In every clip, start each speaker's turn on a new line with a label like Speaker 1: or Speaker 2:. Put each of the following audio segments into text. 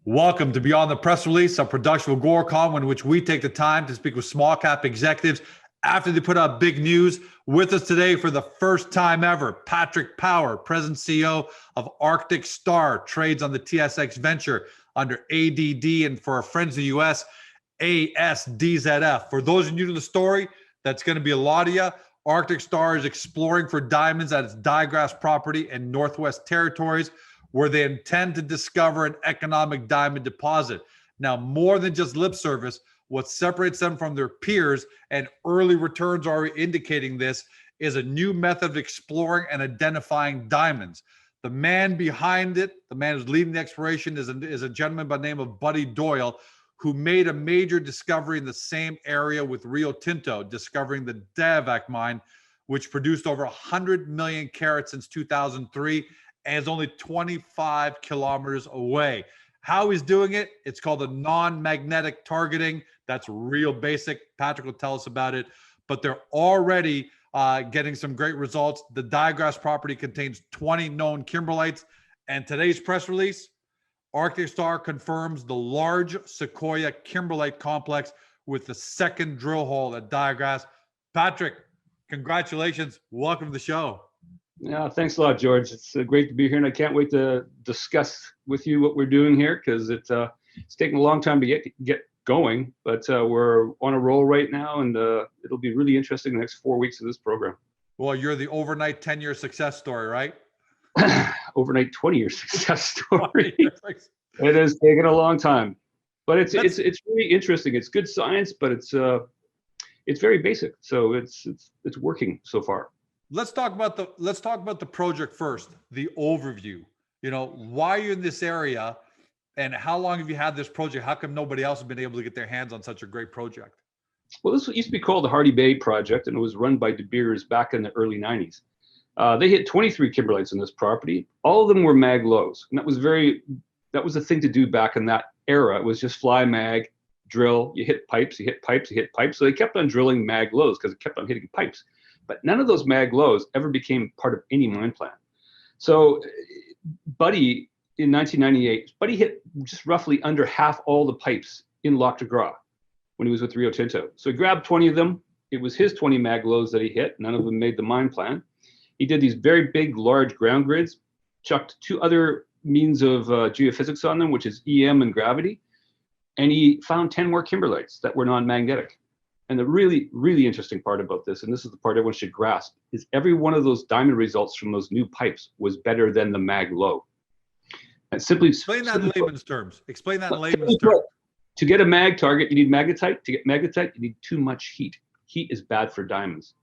Speaker 1: Welcome to Beyond the Press Release, a production of Agoracom, in which we take the time to speak with small cap executives after they put out big news. With us today for the first time ever, Patrick Power, President CEO of Arctic Star, trades on the TSX Venture under ADD, and for our friends in the US, ASDZF. For those new to the story, that's going to be a lot of you. Arctic Star is exploring for diamonds at its Diagras Property in Northwest Territories, where they intend to discover an economic diamond deposit. Now, more than just lip service, what separates them from their peers, and early returns are indicating this, is a new method of exploring and identifying diamonds. The man behind it, the man who's leading the exploration, is a gentleman by the name of Buddy Doyle, who made a major discovery in the same area with Rio Tinto, discovering the Diavik mine, which produced over 100 million carats since 2003, and is only 25 kilometers away. How he's doing it, it's called a non-magnetic targeting. That's real basic. Patrick will tell us about it, but they're already getting some great results. The Diagras property contains 20 known Kimberlites, and today's press release, Arctic Star confirms the large Sequoia Complex complex with the second drill hole at Diagras. Patrick, congratulations. Welcome to the show.
Speaker 2: Yeah, thanks a lot, George. It's great to be here, and I can't wait to discuss with you what we're doing here, because it's taken a long time to get going, but we're on a roll right now, and it'll be really interesting the next 4 weeks of this program.
Speaker 1: Well, you're the overnight 10-year success story, right?
Speaker 2: Overnight 20-year success story. It has taken a long time, but it's really interesting. It's good science, but it's very basic, so it's working so far.
Speaker 1: Let's talk about the project first, the overview. You know, why are you in this area, and how long have you had this project? How come nobody else has been able to get their hands on such a great project?
Speaker 2: Well, this used to be called the Hardy Bay Project, and it was run by Diagras back in the early 90s. They hit 23 Kimberlites in this property. All of them were mag lows, and that was the thing to do back in that era. It was just fly mag, drill, you hit pipes, you hit pipes, you hit pipes. So they kept on drilling mag lows because it kept on hitting pipes. But none of those mag lows ever became part of any mine plan. So Buddy, in 1998, Buddy hit just roughly under half all the pipes in Lac de Gras when he was with Rio Tinto. So he grabbed 20 of them. It was his 20 mag lows that he hit. None of them made the mine plan. He did these very big, large ground grids, chucked two other means of geophysics on them, which is EM and gravity. And he found 10 more Kimberlites that were non-magnetic. And the really, really interesting part about this, and this is the part everyone should grasp, is every one of those diamond results from those new pipes was better than the mag low. And
Speaker 1: explain that in layman's terms. Explain that in layman's terms.
Speaker 2: To get a mag target, you need magnetite. To get magnetite, you need too much heat. Heat is bad for diamonds.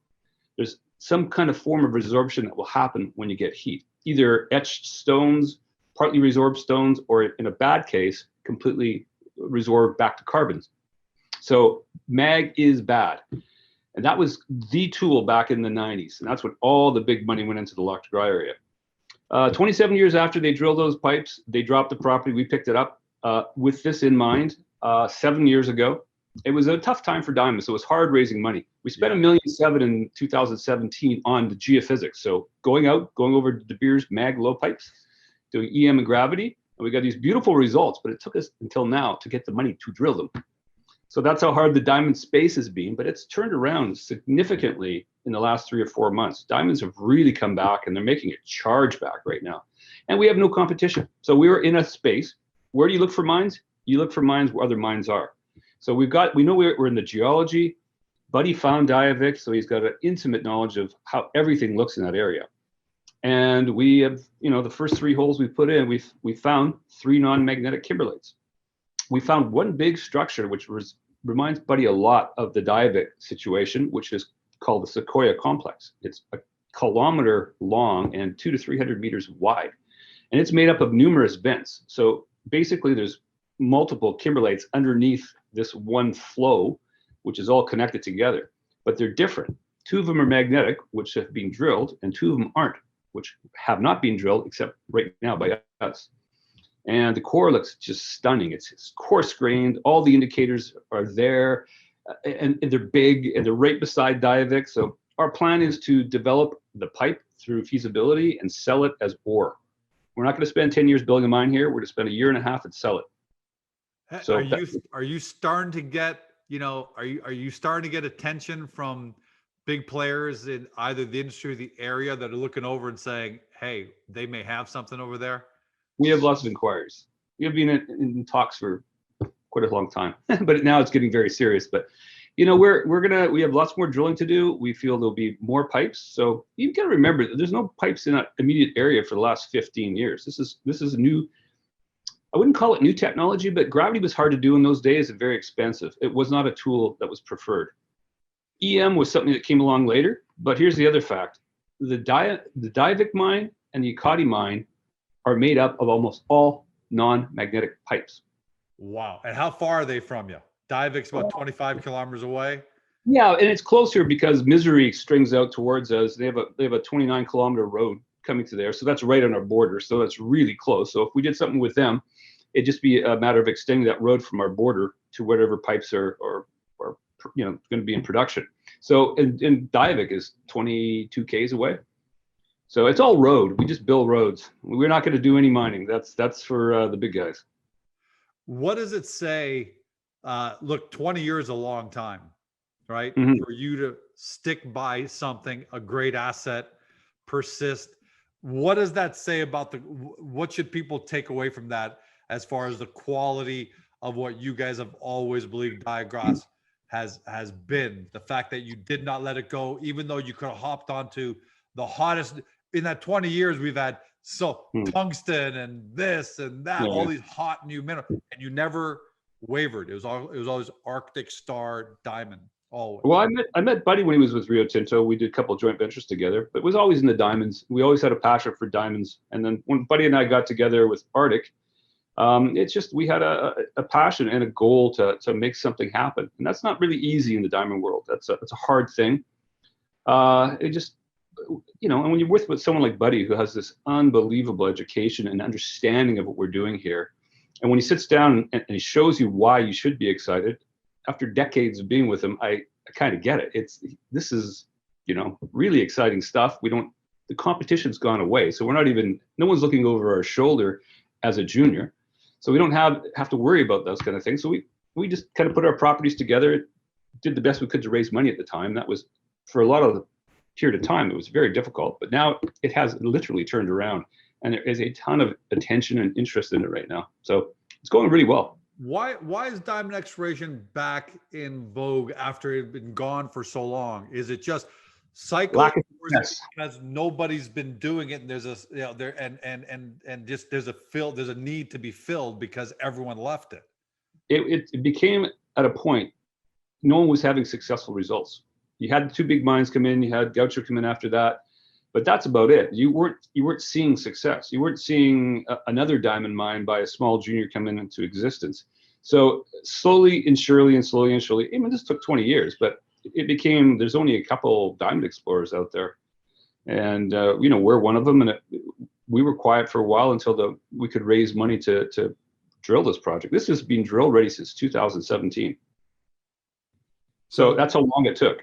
Speaker 2: There's some kind of form of resorption that will happen when you get heat. Either etched stones, partly resorbed stones, or in a bad case, completely resorb back to carbons. So mag is bad. And that was the tool back in the 90s. And that's when all the big money went into the Lac de Gras area. 27 years after they drilled those pipes, they dropped the property. We picked it up with this in mind 7 years ago. It was a tough time for diamonds. So it was hard raising money. We spent $1.7 million in 2017 on the geophysics. So going over De Beers mag low pipes, doing EM and gravity. And we got these beautiful results, but it took us until now to get the money to drill them. So that's how hard the diamond space has been, but it's turned around significantly in the last 3 or 4 months. Diamonds have really come back, and they're making a charge back right now. And we have no competition. So we were in a space. Where do you look for mines? You look for mines where other mines are. So we know we're in the geology. Buddy found Diavik, so he's got an intimate knowledge of how everything looks in that area. And we have, the first 3 holes we put in, we found 3 non-magnetic Kimberlites. We found one big structure, which reminds Buddy a lot of the Diavik situation, which is called the Sequoia Complex. It's a kilometer long and 200 to 300 meters wide. And it's made up of numerous vents. So basically there's multiple Kimberlites underneath this one flow, which is all connected together, but they're different. 2 of them are magnetic, which have been drilled, and 2 of them aren't, which have not been drilled except right now by us. And the core looks just stunning. It's coarse grained. All the indicators are there, and they're big, and they're right beside Diavik. So our plan is to develop the pipe through feasibility and sell it as ore. We're not going to spend 10 years building a mine here. We're going to spend 1.5 years and sell it. So
Speaker 1: Are you starting to get, are you starting to get attention from big players in either the industry or the area that are looking over and saying, hey, they may have something over there?
Speaker 2: we have lots of inquiries. We have been in talks for quite a long time, but now it's getting very serious. But we have lots more drilling to do. We feel there'll be more pipes. So you've got to remember that there's no pipes in that immediate area for the last 15 years. This is new. I wouldn't call it new technology, but gravity was hard to do in those days and very expensive. It was not a tool that was preferred. EM was something that came along later, but here's the other fact. The Diavik mine and the Ekati mine are made up of almost all non-magnetic pipes.
Speaker 1: Wow. And how far are they from you? Diavik's about 25 kilometers away.
Speaker 2: Yeah, and it's closer because Misery strings out towards us. They have a 29-kilometer road coming to there, so that's right on our border. So that's really close. So if we did something with them, it'd just be a matter of extending that road from our border to whatever pipes are going to be in production. So and Diavik is 22 k's away. So it's all road. We just build roads. We're not going to do any mining. That's for the big guys.
Speaker 1: What does it say? Look, 20 years is a long time, right?
Speaker 2: Mm-hmm.
Speaker 1: For you to stick by something, a great asset, persist. What does that say about what should people take away from that as far as the quality of what you guys have always believed Diagras has been? The fact that you did not let it go, even though you could have hopped onto the hottest in that 20 years we've had. So tungsten and this and that, all these hot new minerals, and you never wavered. It was always Arctic Star diamond. Always.
Speaker 2: Well, I met Buddy when he was with Rio Tinto. We did a couple of joint ventures together, but it was always in the diamonds. We always had a passion for diamonds. And then when Buddy and I got together with Arctic, it's just we had a passion and a goal to make something happen, and that's not really easy in the diamond world. It's a hard thing. It just and when you're with someone like Buddy, who has this unbelievable education and understanding of what we're doing here, and when he sits down and he shows you why you should be excited, after decades of being with him, I kind of get it. This is really exciting stuff. The competition's gone away, so no one's looking over our shoulder as a junior, so we don't have to worry about those kind of things. So we just kind of put our properties together, did the best we could to raise money at the time. That was, for a lot of the period of time, it was very difficult, but now it has literally turned around, and there is a ton of attention and interest in it right now. So it's going really well.
Speaker 1: Why is diamond exploration back in vogue after it had been gone for so long? Is it just cycle, because nobody's been doing it, and there's there's a need to be filled because everyone left it?
Speaker 2: It became at a point no one was having successful results. You had two big mines come in, you had Goucher come in after that, but that's about it. You weren't seeing success. You weren't seeing another diamond mine by a small junior come into existence. So slowly and surely, I mean, this took 20 years, but it became, there's only a couple diamond explorers out there, and we're one of them. And we were quiet for a while until we could raise money to drill this project. This has been drill ready since 2017. So that's how long it took.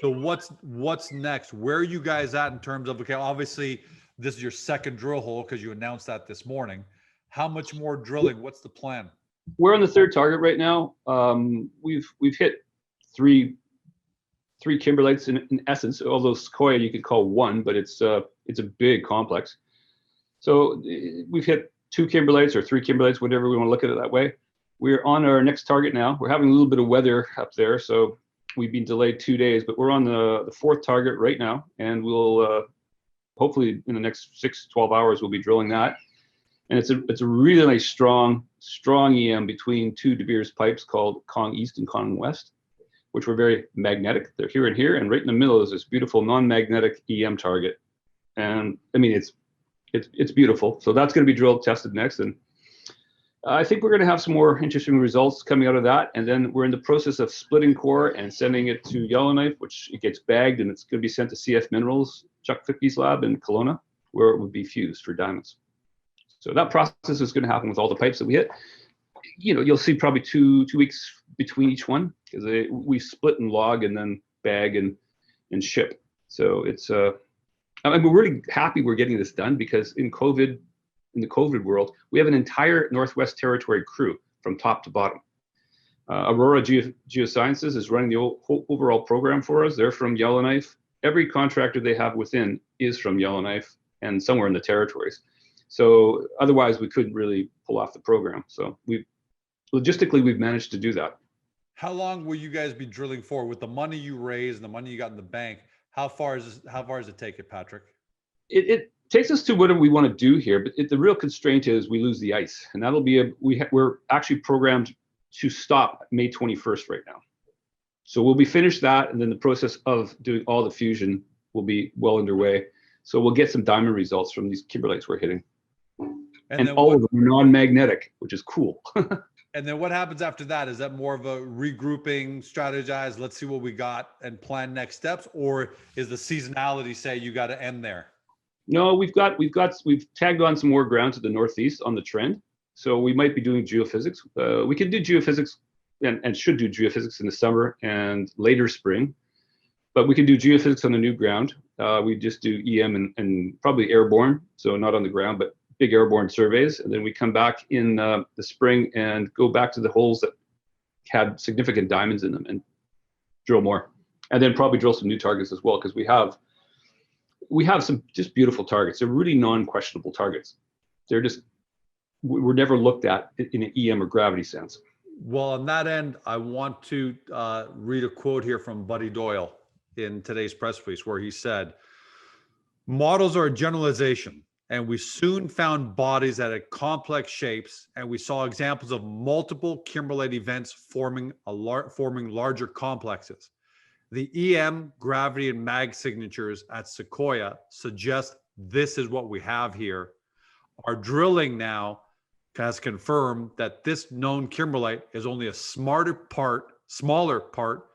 Speaker 1: So what's next? Where are you guys at in terms of, okay, obviously this is your second drill hole because you announced that this morning. How much more drilling? What's the plan?
Speaker 2: We're on the third target right now. We've hit three Kimberlites in essence, although Sequoia you could call one, but it's a big complex. So we've hit 2 Kimberlites or 3 Kimberlites, whatever we want to look at it that way. We're on our next target now. We're having a little bit of weather up there, so we've been delayed 2 days, but we're on the 4th target right now, and we'll hopefully in the next 6-12 hours we'll be drilling that. And it's a really nice strong EM between 2 De Beers pipes called Kong East and Kong West, which were very magnetic. They're here and here, and right in the middle is this beautiful non-magnetic EM target. And I mean, it's beautiful. So that's going to be drilled, tested next, and I think we're going to have some more interesting results coming out of that. And then we're in the process of splitting core and sending it to Yellowknife, which it gets bagged, and it's going to be sent to CF Minerals, Chuck Ficky's lab in Kelowna, where it would be fused for diamonds. So that process is going to happen with all the pipes that we hit. You'll see probably two weeks between each one, because we split and log and then bag and ship. So it's we're really happy we're getting this done, because in the COVID world, we have an entire Northwest Territory crew from top to bottom. Aurora Geosciences is running the whole overall program for us. They're from Yellowknife. Every contractor they have within is from Yellowknife and somewhere in the territories. So otherwise, we couldn't really pull off the program. So logistically, we've managed to do that.
Speaker 1: How long will you guys be drilling for with the money you raised and the money you got in the bank? How far does it take it, Patrick?
Speaker 2: It takes us to whatever we want to do here, but the real constraint is we lose the ice, and that'll be we're actually programmed to stop May 21st right now. So we'll be finished that, and then the process of doing all the fusion will be well underway. So we'll get some diamond results from these kimberlites we're hitting. And all of them are non-magnetic, which is cool.
Speaker 1: And then what happens after that? Is that more of a regrouping, strategize, let's see what we got and plan next steps? Or is the seasonality say you got to end there?
Speaker 2: No, we've tagged on some more ground to the northeast on the trend. So we might be doing geophysics. We can do geophysics and should do geophysics in the summer and later spring, but we can do geophysics on the new ground. We just do EM and probably airborne, so not on the ground, but big airborne surveys. And then we come back in the spring and go back to the holes that had significant diamonds in them and drill more. And then probably drill some new targets as well, because we have some just beautiful targets. They're really non-questionable targets. We're never looked at in an EM or gravity sense.
Speaker 1: Well, on that end, I want to read a quote here from Buddy Doyle in today's press release, where he said, "Models are a generalization, and we soon found bodies that had complex shapes, and we saw examples of multiple kimberlite events forming larger complexes. The EM, gravity, and mag signatures at Sequoia suggest this is what we have here. Our drilling now has confirmed that this known kimberlite is only a smaller part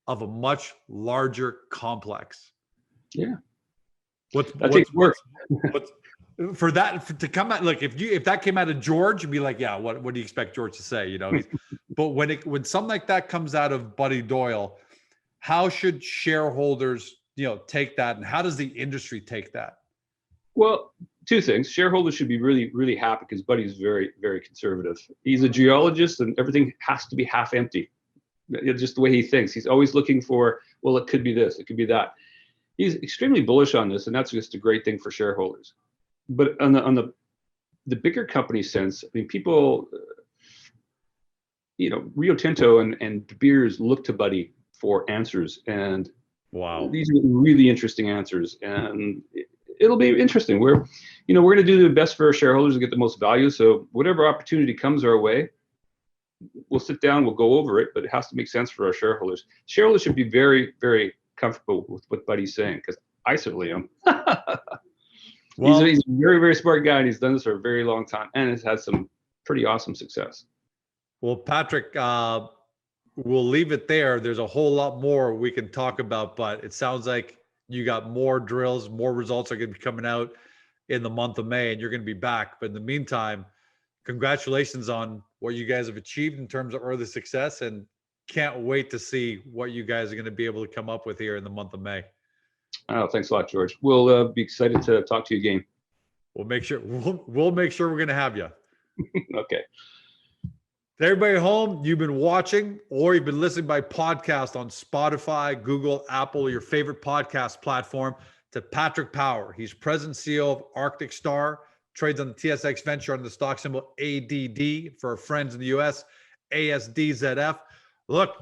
Speaker 1: of a much larger complex."
Speaker 2: Yeah.
Speaker 1: That
Speaker 2: takes work.
Speaker 1: For that to come out, look, if that came out of George, you'd be like, yeah, what do you expect George to say? You know, but when something like that comes out of Buddy Doyle, how should shareholders, take that, and how does the industry take that?
Speaker 2: Well, two things. Shareholders should be really, really happy because Buddy's very, very conservative. He's a geologist, and everything has to be half empty. It's just the way he thinks. He's always looking for, well, it could be this, it could be that. He's extremely bullish on this, and that's just a great thing for shareholders. But on the bigger company sense, I mean, people, Rio Tinto and De Beers look to Buddy for answers, and
Speaker 1: wow,
Speaker 2: these are really interesting answers, and it'll be interesting. We're going to do the best for our shareholders to get the most value. So whatever opportunity comes our way, we'll sit down, we'll go over it, but it has to make sense for our shareholders. Shareholders should be very, very comfortable with what Buddy's saying, because I certainly am. Well, he's a very, very smart guy, and he's done this for a very long time, and has had some pretty awesome success.
Speaker 1: Well, Patrick, we'll leave it there. There's a whole lot more we can talk about, but it sounds like you got more drills, more results are going to be coming out in the month of May, and you're going to be back. But in the meantime, congratulations on what you guys have achieved in terms of early success, and can't wait to see what you guys are going to be able to come up with here in the month of May.
Speaker 2: Oh, thanks a lot, George. We'll be excited to talk to you again.
Speaker 1: We'll make sure we're going to have you.
Speaker 2: Okay.
Speaker 1: To everybody at home, you've been watching or you've been listening by podcast on Spotify, Google, Apple, your favorite podcast platform, to Patrick Power. He's president and CEO of Arctic Star, trades on the TSX Venture under the stock symbol ADD. For our friends in the US, ASDZF. Look,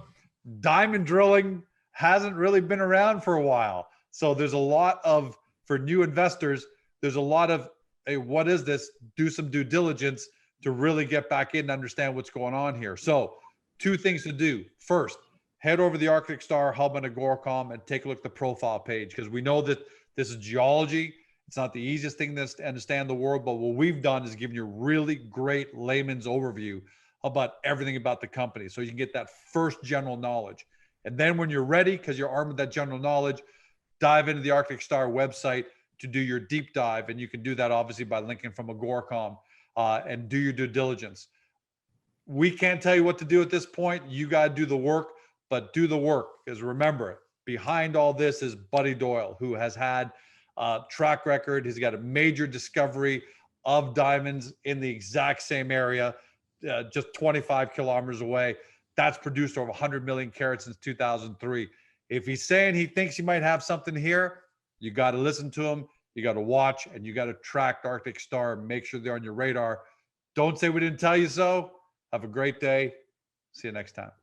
Speaker 1: diamond drilling hasn't really been around for a while. So there's a lot of, for new investors, there's a lot of, hey, what is this? Do some due diligence to really get back in and understand what's going on here. So two things to do. First, head over to the Arctic Star Hub on Agoracom and take a look at the profile page, because we know that this is geology. It's not the easiest thing to understand the world, but what we've done is given you a really great layman's overview about everything about the company. So you can get that first general knowledge. And then when you're ready, because you're armed with that general knowledge, dive into the Arctic Star website to do your deep dive. And you can do that obviously by linking from Agoracom and do your due diligence. We can't tell you what to do at this point. You got to do the work, but do the work, because remember, behind all this is Buddy Doyle, who has had a track record. He's got a major discovery of diamonds in the exact same area. just 25 kilometers away. That's produced over 100 million carats since 2003. If he's saying he thinks he might have something here, you got to listen to him. You got to watch, and you got to track Arctic Star and make sure they're on your radar. Don't say we didn't tell you so. Have a great day. See you next time.